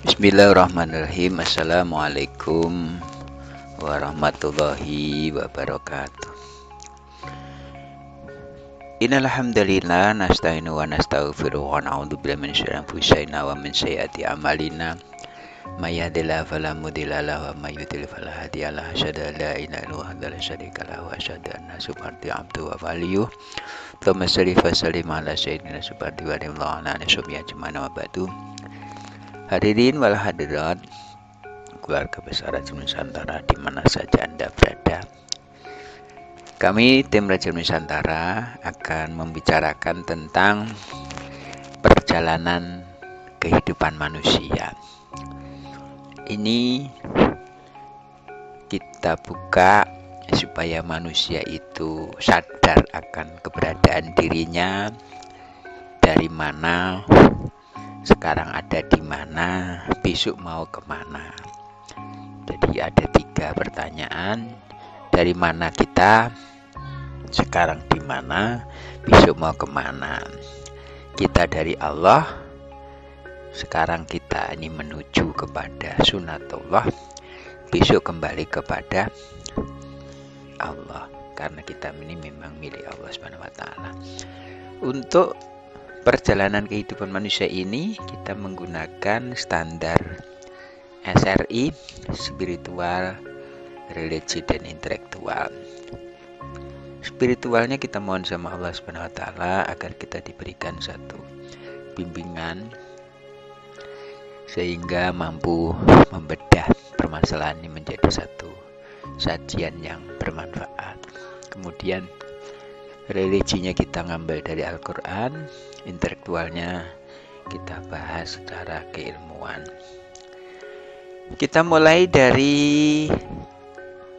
Bismillahirrahmanirrahim. Assalamualaikum warahmatullahi wabarakatuh. Innal hamdalillah nasta'inu wa nastaghfiru wa na'udzu billahi min syururi anfusina wa min sayyiati a'malina. May yahdihillahu fala mudilla lahu wa may yudlil fala hadiya lahu. Asyhadu an la ilaha illallah wahdahu la syarika lahu wa asyhadu anna subhanahu abduhu wa waliyuh. Allahumma shalli wa sallim ala sayyidina subhanahu wa ta'ala ala sumya jumana wa ba'du. Hadirin wal hadirat, keluarga besar Raja Nusantara di mana saja Anda berada. Kami tim Raja Nusantara akan membicarakan tentang perjalanan kehidupan manusia. Ini kita buka supaya manusia itu sadar akan keberadaan dirinya, dari mana, sekarang ada di mana, besok mau kemana. Jadi ada 3 pertanyaan. Dari mana kita, sekarang di mana, besok mau kemana. Kita dari Allah, sekarang kita ini menuju kepada sunatullah, besok kembali kepada Allah, karena kita ini memang milik Allah SWT. Untuk perjalanan kehidupan manusia ini kita menggunakan standar SRI, spiritual, religi, dan intelektual. Spiritualnya kita mohon sama Allah SWT agar kita diberikan satu bimbingan sehingga mampu membedah permasalahan ini menjadi satu sajian yang bermanfaat. Kemudian religinya kita ngambil dari Al-Quran, intelektualnya kita bahas secara keilmuan. Kita mulai dari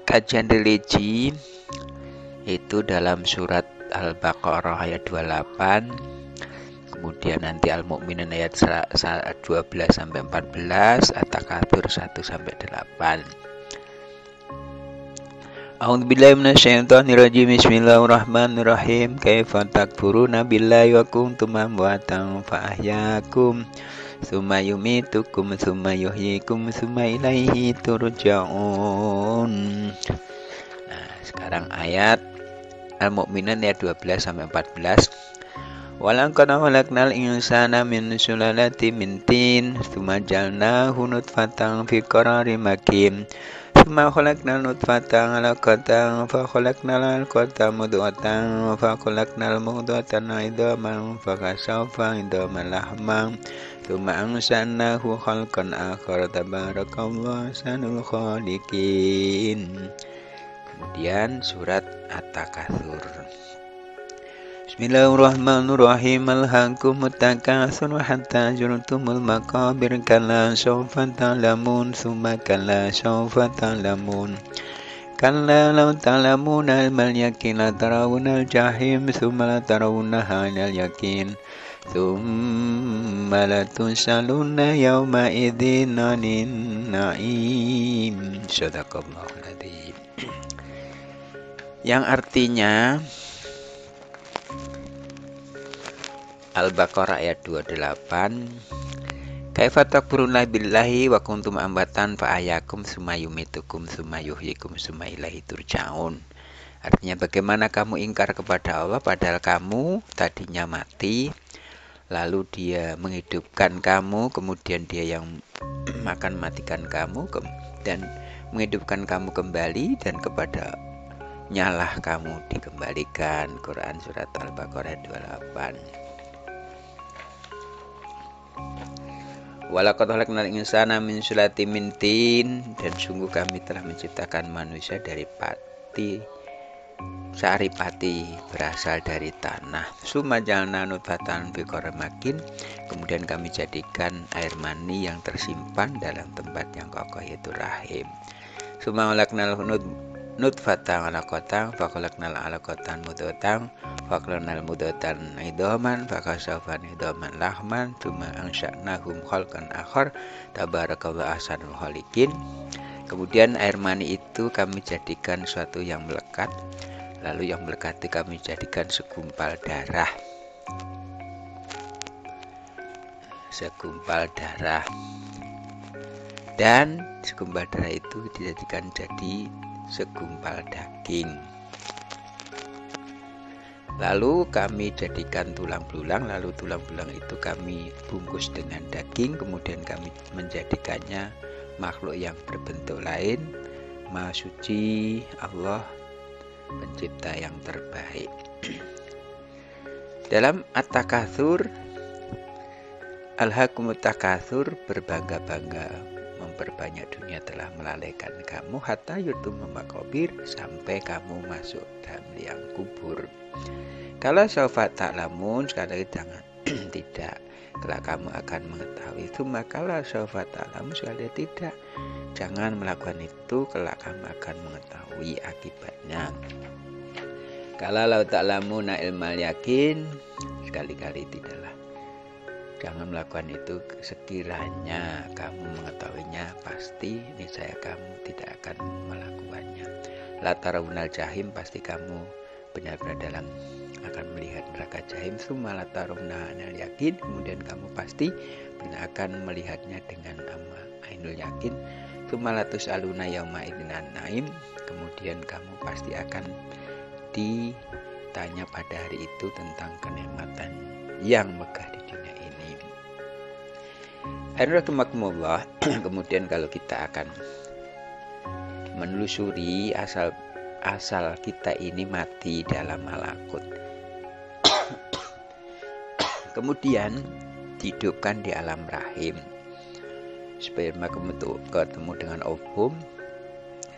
kajian religi, itu dalam surat Al-Baqarah ayat 28, kemudian nanti Al-Mu'minun ayat 12-14, At-Takatsur 1-8. A'udzubillahi minasyaitonirrajim. Bismillahirrahmanirrahim. Kaifa takfuruna billahi wa kuntum amwatan fa ahyaakum tsumma yumitukum tsumma yuhyikum tsumma ilaihi turja'un. Nah, sekarang ayat Al-Mu'minun ayat 12-14. Walaqad khalaqnal insana min sulalatin min tin tsumma ja'alnahu nutfatan fi qararin makin. Suma khalaqnal nutfata 'alaqatan fa khalaqnal 'alaqata mudghatan fa khalaqnal mudghata 'idhaman fa kasawna 'idhaman lahman summa ansha'nahu khalqan akhar tabarakallahu ahsanul khaliqin. Kemudian surat At-Takatsur. Bismillahirrahmanirrahim. Alhaakumut takatsur hatta zurtumul maqabir kalla sawfa ta'lamun tsumma kalla sawfa ta'lamun kalla law ta'lamuna ilmal yaqin la tarawunnal jahim tsumma la tarawunnaha 'ainal yaqin tsumma la tus'alunna yawma idzin 'anin na'im. Shadaqallahul adzim. Yang artinya Al-Baqarah ayat 28, Kaifa takfuruna billahi wa kuntum ambatan fa ahyakum tsumma yumitukum tsumma yuhyikum tsumma ilaihi turja'un. Artinya bagaimana kamu ingkar kepada Allah padahal kamu tadinya mati, lalu Dia menghidupkan kamu, kemudian Dia yang akan matikan kamu dan menghidupkan kamu kembali, dan kepada nyalah kamu dikembalikan. Quran surat Al-Baqarah 28. Walaqad khalaqnal insana min sulalatin min tin, dan sungguh kami telah menciptakan manusia dari pati, saripati berasal dari tanah. Summa ja'alna nutfatan fi qararin makin, kemudian kami jadikan air mani yang tersimpan dalam tempat yang kokoh, yaitu rahim. Summa khalaqnal nutfatan 'alaqatan fa khalaqnal 'alaqatan mudghatan fa khalaqnal mudghatan 'idhaman fa kasawna 'idhaman lahman tsumma ansha'nahum khalqan akhar tabarakallahu ahsanul khaliqin. Kemudian air mani itu kami jadikan suatu yang melekat, lalu yang melekat itu kami jadikan segumpal darah. Segumpal darah. dan segumpal darah itu dijadikan jadi segumpal daging. Lalu kami jadikan tulang belulang, lalu tulang belulang itu kami bungkus dengan daging, kemudian kami menjadikannya makhluk yang berbentuk lain. Maha suci Allah, pencipta yang terbaik. Dalam At-Takatsur, Alhaakumut takatsur, berbangga-bangga memperbanyak dunia telah melalaikan kamu, hatta yurtumul maqabir, sampai kamu masuk dalam liang kubur. Kalau saufa ta'lamun, sekali lagi jangan tidak, kelak kamu akan mengetahui itu. Maka kalau saufa ta'lamun, sekali lagi tidak, jangan melakukan itu, kelak kamu akan mengetahui akibatnya. Kalau lau ta'lamuna ilmal yakin, sekali-kali tidaklah, jangan melakukan itu, sekiranya kamu mengetahuinya pasti niscaya kamu tidak akan melakukannya. La tarawunal jahim, pasti kamu benar-benar dalam akan melihat neraka jahim. Summa la tarawunal yakin, kemudian kamu pasti benar akan melihatnya dengan ainul yakin. Summa la tus'aluna yauma idzinan naim, kemudian kamu pasti akan ditanya pada hari itu tentang kenikmatan yang megah di dunia ini. Rahimakumullah. Kemudian kalau kita akan menelusuri asal kita ini mati dalam malakut, kemudian dihidupkan di alam rahim, sperma ketemu dengan ovum,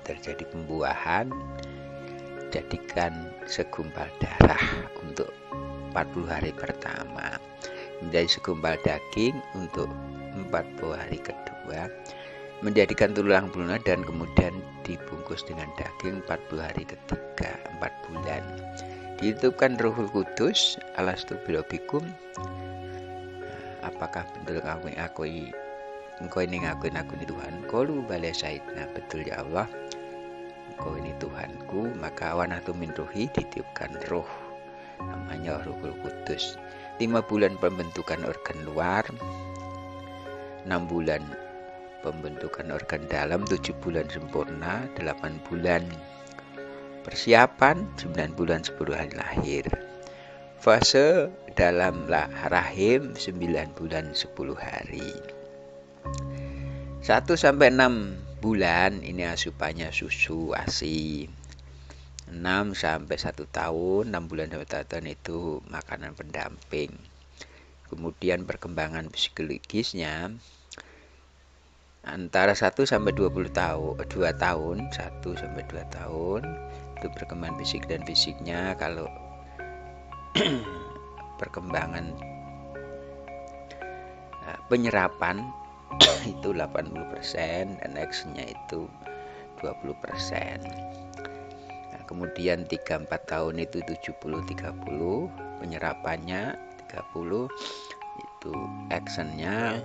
terjadi pembuahan, jadikan segumpal darah untuk 40 hari pertama, menjadi segumpal daging untuk 40 hari kedua, menjadikan tulang belulang, dan kemudian dibungkus dengan daging 40 hari ketiga, 4 bulan. Dihitupkan Ruhul Kudus, alastu birabbikum, apakah betul engkau ini ngakuin aku ini Tuhan? Qalu bala syahidna, betul ya Allah, engkau ini Tuhanku. Maka wanatu min ruhi, ditiupkan roh, namanya Ruhul Kudus. 5 bulan pembentukan organ luar, 6 bulan pembentukan organ dalam, 7 bulan sempurna, 8 bulan persiapan, 9 bulan 10 hari lahir. Fase dalam rahim 9 bulan 10 hari. 1 sampai 6 bulan ini asupannya susu ASI. 6 sampai 1 tahun, 6 bulan sampai 1 tahun itu makanan pendamping. Kemudian perkembangan psikologisnya antara 1 sampai 2 tahun, 1 sampai 2 tahun itu perkembangan fisik dan fisiknya. Kalau perkembangan penyerapan itu 80% dan action-nya itu 20%. Nah, kemudian 3-4 tahun itu 70-30, penyerapannya 30, itu action-nya.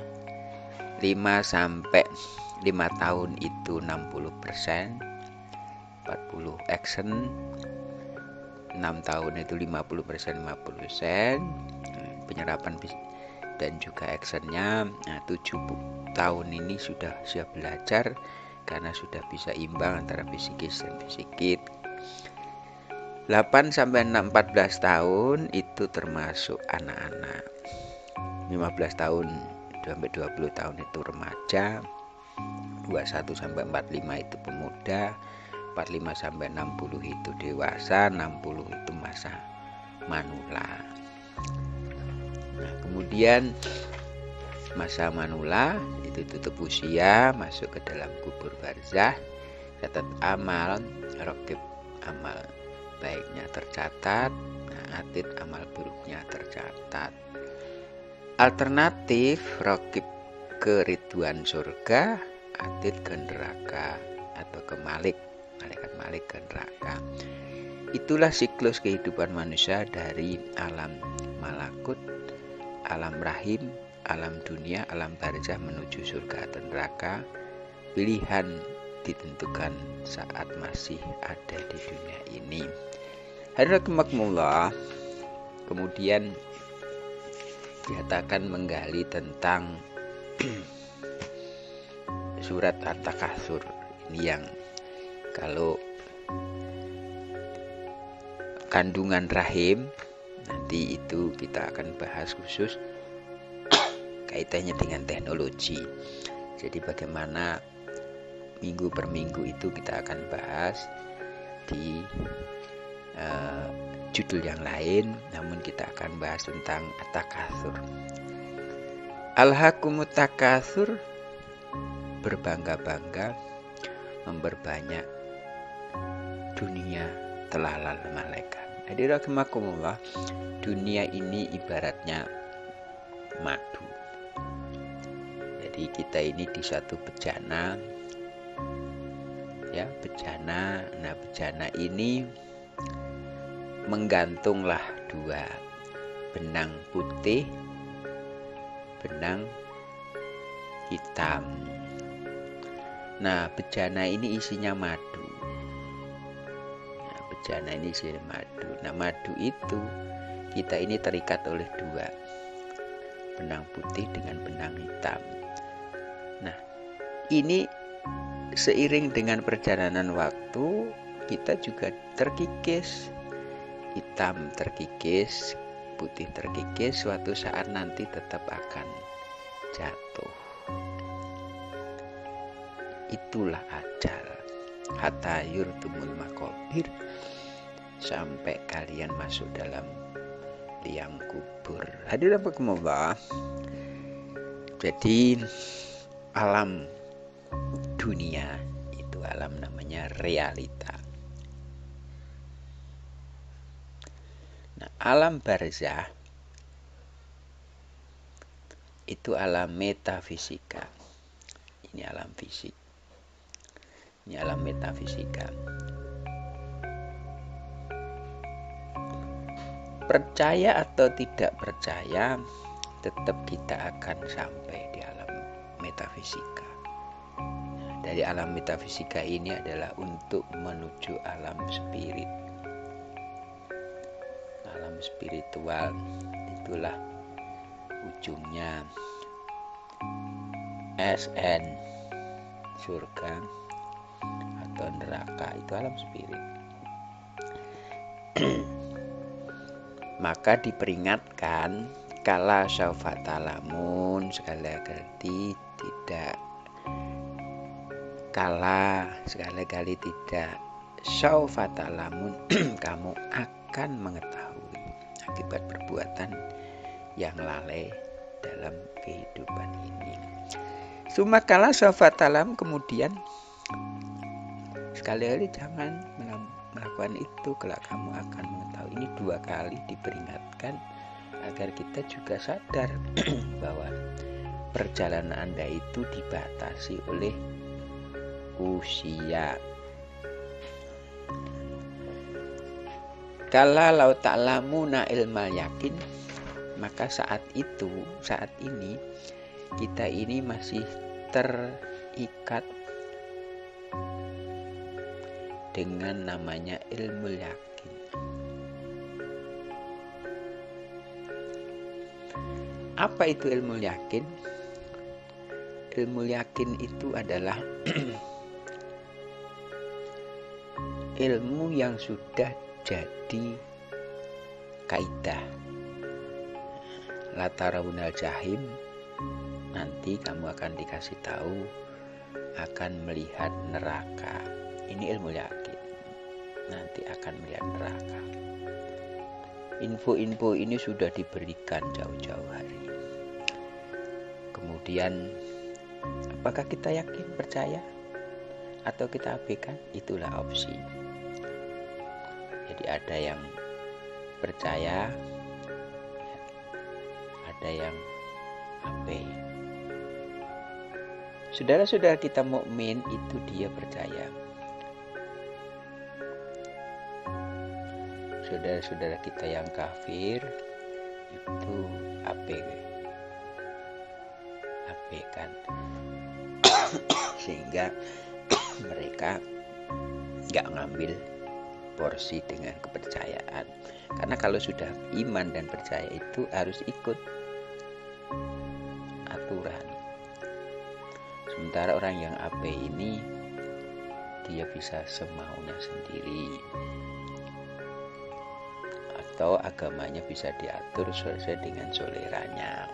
5 sampai 5 tahun itu 60%, 40 action. 6 tahun itu 50%, 50%, penyerapan dan juga actionnya. Nah, 7 tahun ini sudah siap belajar karena sudah bisa imbang antara fisikis dan psikis. 8 sampai 14 tahun itu termasuk anak-anak. 15 tahun sampai 20 tahun itu remaja, 21 sampai 45 itu pemuda, 45 sampai 60 itu dewasa, 60 itu masa manula. Nah, kemudian masa manula itu tutup usia, masuk ke dalam kubur barzah, catat amal, raqib amal baiknya tercatat, atid amal buruknya tercatat. Alternatif, raqib ke ridwan surga, atid ke neraka atau ke malaikat Malik ke neraka. Itulah siklus kehidupan manusia dari alam malakut, alam rahim, alam dunia, alam barzah menuju surga atau neraka. Pilihan ditentukan saat masih ada di dunia ini. Hadiratullah, kemudian dikatakan menggali tentang surat At-Takatsur ini yang kalau kandungan rahim nanti itu kita akan bahas khusus kaitannya dengan teknologi. Jadi bagaimana minggu per minggu itu kita akan bahas di judul yang lain, namun kita akan bahas tentang At-Takatsur. Alhaakumut takatsur, berbangga-bangga, memperbanyak dunia telah lalu malaikat. Hadirin rahimakumullah, dunia ini ibaratnya madu. Jadi kita ini di satu bejana, ya bejana. Nah bejana ini menggantunglah dua benang putih, benang hitam. Nah bejana ini isinya madu. Bejana ini isinya madu. Nah madu itu kita ini terikat oleh dua, benang putih dengan benang hitam. Nah ini seiring dengan perjalanan waktu kita juga terkikis, hitam terkikis, putih terkikis, suatu saat nanti tetap akan jatuh. Itulah ajal. Hatta yurtumul maqabir, sampai kalian masuk dalam liang kubur. Hadirin rahimakumullah. Jadi alam dunia itu alam namanya realita. Nah, alam barzah itu alam metafisika. Ini alam fisik. Ini alam metafisika. Percaya atau tidak percaya, tetap kita akan sampai di alam metafisika. Nah, dari alam metafisika ini adalah untuk menuju alam spirit. Alam spiritual itulah ujungnya SN, surga atau neraka, itu alam spirit. Maka diperingatkan kala saufa ta'lamun, sekali-kali tidak, kala sekali-kali tidak, saufa ta'lamun, kamu akan mengetahui akibat perbuatan yang lalai dalam kehidupan ini. Suma kala saufa ta'lam, kemudian sekali-kali jangan melakukan itu, kelak kamu akan mengetahui. Ini dua kali diperingatkan agar kita juga sadar bahwa perjalanan Anda itu dibatasi oleh usia. Kala lau ta'lamuna ilmal yakin, maka saat ini kita ini masih terikat dengan namanya ilmu yakin. Apa itu ilmu yakin? Ilmu yakin itu adalah ilmu yang sudah jadi kaidah. La tarawunal jahim, nanti kamu akan dikasih tahu akan melihat neraka. Ini ilmu yakin, nanti akan melihat neraka. Info-info ini sudah diberikan jauh-jauh hari. Kemudian apakah kita yakin, percaya, atau kita abaikan? Itulah opsi. Jadi ada yang percaya, ada yang abai. Saudara-saudara kita mukmin itu dia percaya. Saudara-saudara kita yang kafir itu abaikan. Sehingga mereka nggak ngambil porsi dengan kepercayaan. Karena kalau sudah iman dan percaya itu harus ikut aturan. Sementara orang yang ape ini dia bisa semaunya sendiri, atau agamanya bisa diatur sesuai dengan seleranya.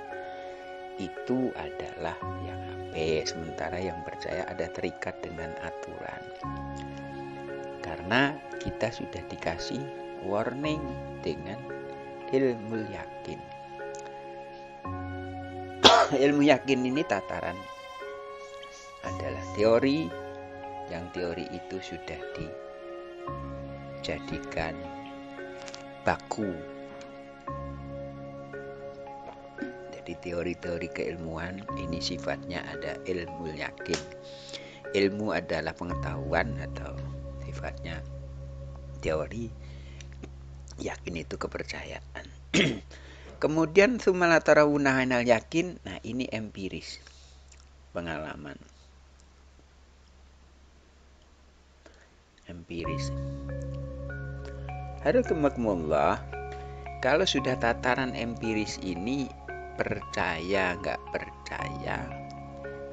Itu adalah yang ape. Sementara yang percaya ada terikat dengan aturan. Karena kita sudah dikasih warning dengan ilmu yakin. Ilmu yakin ini tataran adalah teori, yang teori itu sudah dijadikan baku. Jadi teori-teori keilmuan ini sifatnya ada ilmu yakin. Ilmu adalah pengetahuan atau sifatnya teori, yakin itu kepercayaan. Kemudian sumalatarawuna ainal yakin, nah ini empiris, pengalaman. Empiris. Harukumakumullah, kalau sudah tataran empiris ini, percaya nggak percaya,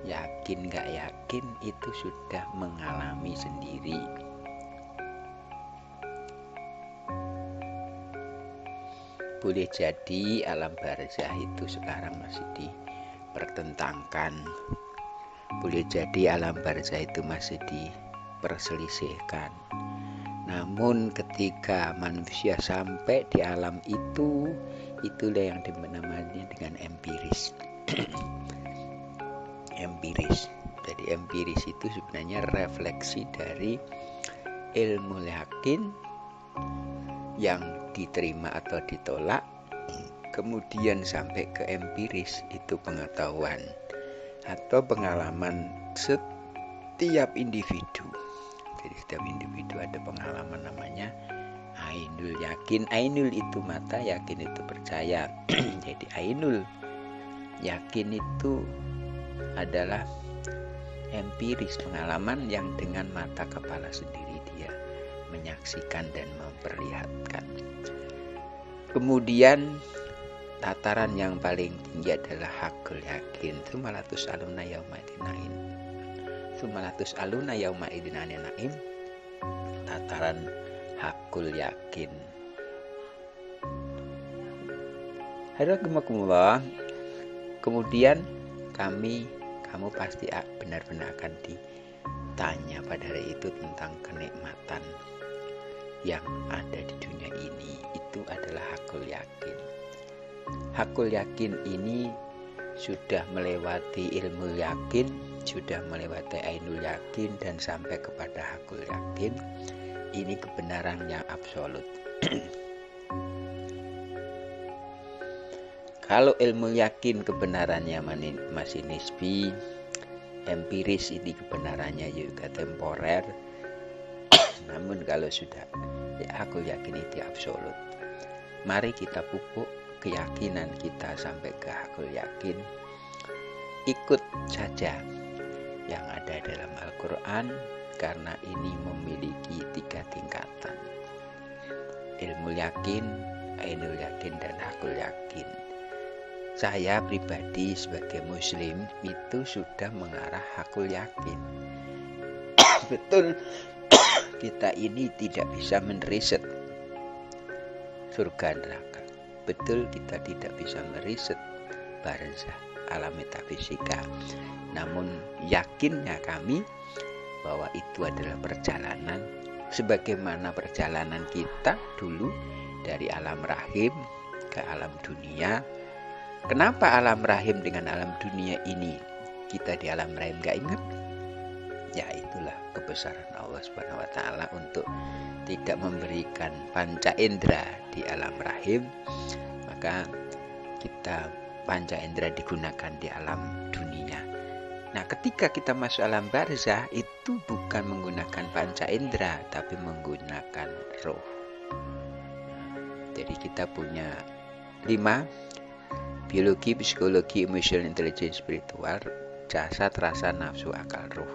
yakin nggak yakin, itu sudah mengalami sendiri. Boleh jadi alam barzah itu sekarang masih dipertentangkan. Boleh jadi alam barzah itu masih diperselisihkan. Namun ketika manusia sampai di alam itu, itulah yang dinamanya dengan empiris. Empiris. Jadi empiris itu sebenarnya refleksi dari ilmu yakin yang diterima atau ditolak, kemudian sampai ke empiris, itu pengetahuan atau pengalaman setiap individu. Jadi setiap individu ada pengalaman namanya ainul yakin. Ainul itu mata, yakin itu percaya. Jadi ainul yakin itu adalah empiris, pengalaman yang dengan mata kepala sendiri dia menyaksikan dan memperlihatkan. Kemudian tataran yang paling tinggi adalah hakul yakin. Sumalatus aluna yauma idinain. Sumalatus aluna yauma idinain. Tataran hakul yakin. Harakumakumullah. Kemudian kamu pasti benar-benar akan ditanya pada hari itu tentang kenikmatan yang ada di dunia ini. Itu adalah hakul yakin. Hakul yakin ini sudah melewati ilmu yakin, sudah melewati ainul yakin, dan sampai kepada hakul yakin. Ini kebenaran yang absolut. Kalau ilmu yakin kebenarannya masih nisbi, empiris ini kebenarannya juga temporer. Namun kalau sudah hakul yakin itu absolut. Mari kita pupuk keyakinan kita sampai ke hakul yakin. Ikut saja yang ada dalam Al-Quran, karena ini memiliki 3 tingkatan. Ilmu yakin, ainul yakin, dan hakul yakin. Saya pribadi sebagai muslim itu sudah mengarah hakul yakin. Betul, kita ini tidak bisa meriset surga neraka. Betul, kita tidak bisa meriset barzah, alam metafisika. Namun yakinnya kami bahwa itu adalah perjalanan, sebagaimana perjalanan kita dulu dari alam rahim ke alam dunia. Kenapa alam rahim dengan alam dunia ini kita di alam rahim gak ingat? Ya itulah kebesaran Allah Subhanahu wa Ta'ala untuk tidak memberikan panca indera di alam rahim, maka kita panca indera digunakan di alam dunia. Nah, ketika kita masuk alam barzah itu bukan menggunakan panca indera, tapi menggunakan roh. Jadi kita punya 5: biologi, psikologi, emosional, intelligence, spiritual, jasad, rasa, nafsu, akal, roh.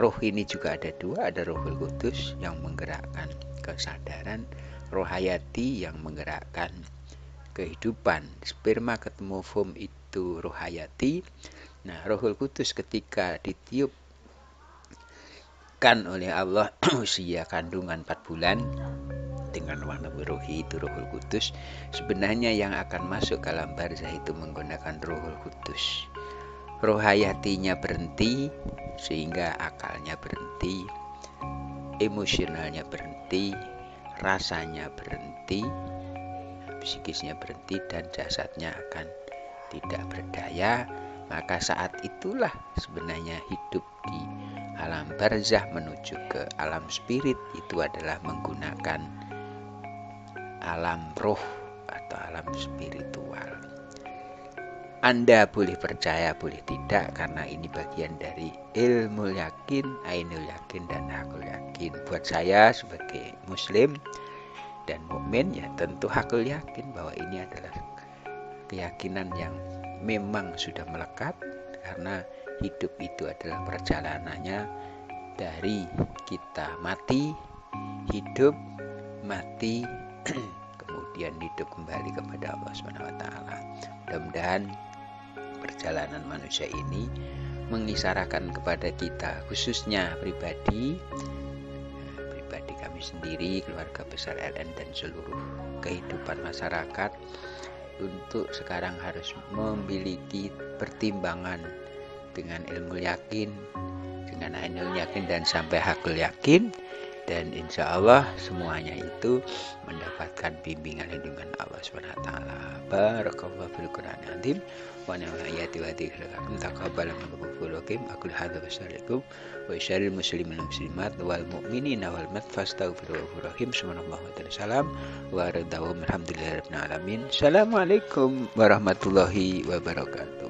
Roh ini juga ada 2, ada Rohul Qudus yang menggerakkan kesadaran, roh hayati yang menggerakkan kehidupan. Sperma ketemu foam itu roh hayati, Nah, Rohul Kudus ketika ditiupkan oleh Allah usia kandungan 4 bulan dengan warna ruhi itu Rohul Kudus, sebenarnya yang akan masuk ke alam barzah itu menggunakan Rohul Kudus. Roh hayatinya berhenti sehingga akalnya berhenti, emosionalnya berhenti, rasanya berhenti, psikisnya berhenti, dan jasadnya akan tidak berdaya. Maka saat itulah sebenarnya hidup di alam barzah menuju ke alam spirit itu adalah menggunakan alam roh atau alam spiritual. Anda boleh percaya, boleh tidak, karena ini bagian dari ilmu yakin, ainul yakin, dan hakul yakin. Buat saya sebagai muslim dan mukmin ya tentu hakul yakin bahwa ini adalah keyakinan yang memang sudah melekat, karena hidup itu adalah perjalanannya dari kita mati, hidup, mati, kemudian hidup kembali kepada Allah SWT. Mudah-mudahan perjalanan manusia ini mengisarakan kepada kita, khususnya pribadi kami sendiri, keluarga besar LN dan seluruh kehidupan masyarakat, untuk sekarang harus memiliki pertimbangan dengan ilmu yakin, dengan ainul yakin, dan sampai hakul yakin. Dan insya Allah semuanya itu mendapatkan bimbingan lindungan Allah SWT. Barakallahu fil Qur'anil azim wa nafa'ani ayati wa dzikrikum taqabbal minkum aqul hadza wassalamu wa syarril muslimin wal muslimat wal mu'minina wal fastaghfiruhu subhanallahi wa ta'ala salam wa radawum alhamdulillahirabbil alamin. Assalamualaikum warahmatullahi wabarakatuh.